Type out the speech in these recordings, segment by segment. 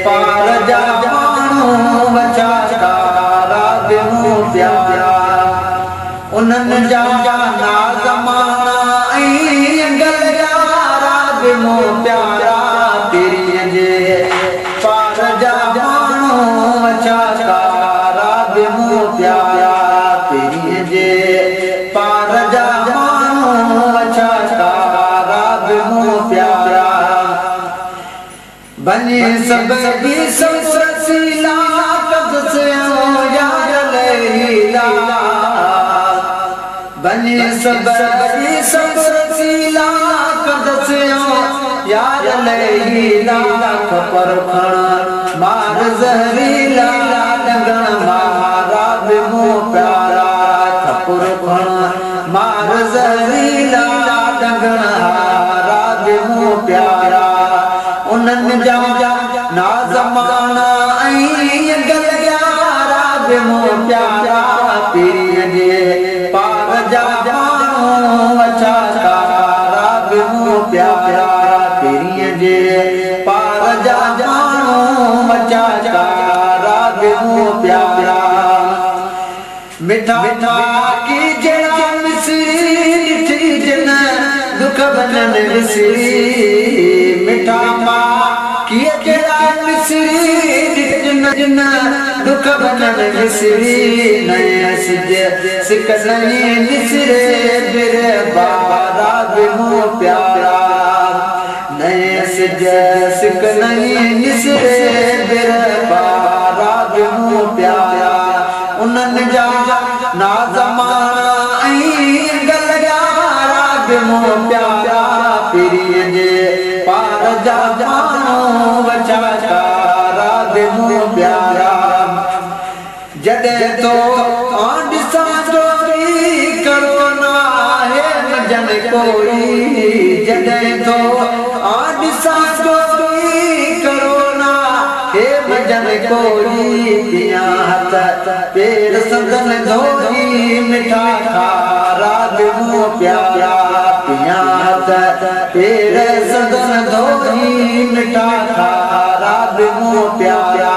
पार जा माण्हू बचा राबिमूं प्यारा उन्हनि जा नाज़माना ऐं गलिया राबिमूं प्यारा पीरीअ जे पार जा माण्हू बचा राबिमूं प्यारा पीरीअ जे पार जा माण्हू बचा राबिमूं प्यारा बने सब भी संससीला कद से यार लैला बने सब भी संससीला कद से यार लैला खपर खण मार जहरीला डगण मारा बिमो प्यारा खपर खण मार जहरीला डगण हारा बिमो प्यारा उन्हनि जा नाज़माना ऐं गलिया राबिमूं प्यारा पीरीअ जे पार जा माण्हू बचा राबिमूं प्यारा पीरीअ जे पार जा माण्हू बचा राबिमूं प्यारा मिठा मिठा की जड़ा मिसरी ॾिठी जिन दुख बनन विसरी मिठा दुख बनन विसरी नए सिक नहीं निसरे बिरे बारा बिमो प्यारा नए सिक नहीं निसरे बिरे बारा बिमो प्यारा उन्हनि जा नाज़माना ऐं गलिया राबिमूं प्यारा पीरीअ जे पार जा माण्हू बचा राबिमूं प्यारा जॾहिं तो ॾिसां चोरी करोना है मजन कोई जॾहिं तो ॾिसां चोरी करोना हे मजन कोई पिया हथ पेर संदन धोई मिठा खा राबिमूं प्यारा पिया हथ पेर संदन धोई मिठा खा राबिमूं प्यारा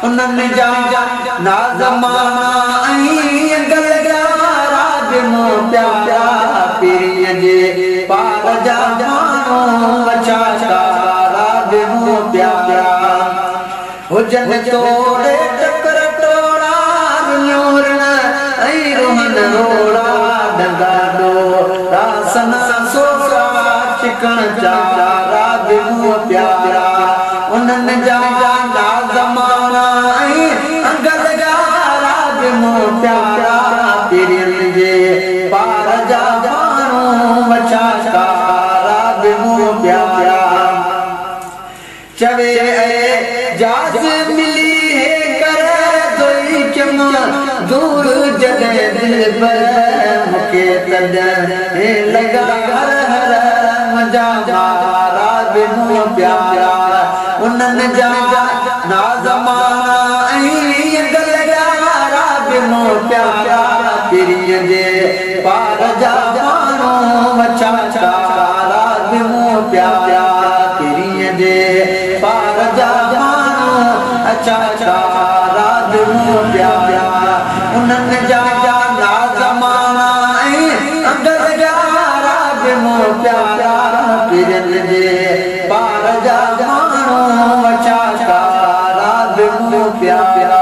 उन्हनि जा नाज़माना ऐं गलिया राबिमूं प्यारा पीरीअ जे पार जा माण्हू बचा राबिमूं प्यारा हुजनि तोड़े टकर टोड़ा नूरन ऐं रोहन रोड़ा डंगा डोड़ा सना सोरा चिकन चारा राबिमूं प्यारा उन्हनि जा नाज़माना ऐं गलिया राबिमूं प्यारा पीरीअ जे पार जा माण्हू बचा राबिमूं प्यारा चवे जाज मिली है करे दोई चमा दूर जॾहिं दिल पर मूंखे तॾहिं लॻा हर हर मुंहिंजा राबिमूं प्यारा उन्हनि जा नाज़माना ऐं गलिया राबिमूं प्यारा पीरीअ जे पार जा माण्हू बचा राबिमूं प्यारा पीरीअ जे पार जा माण्हू अच्छा राबिमूं प्यारा उन्हनि जा नाज़माना ऐं गलिया राबिमूं प्यारा पीरीअ जे पार जा माण्हू बचा राबिमूं प्यारा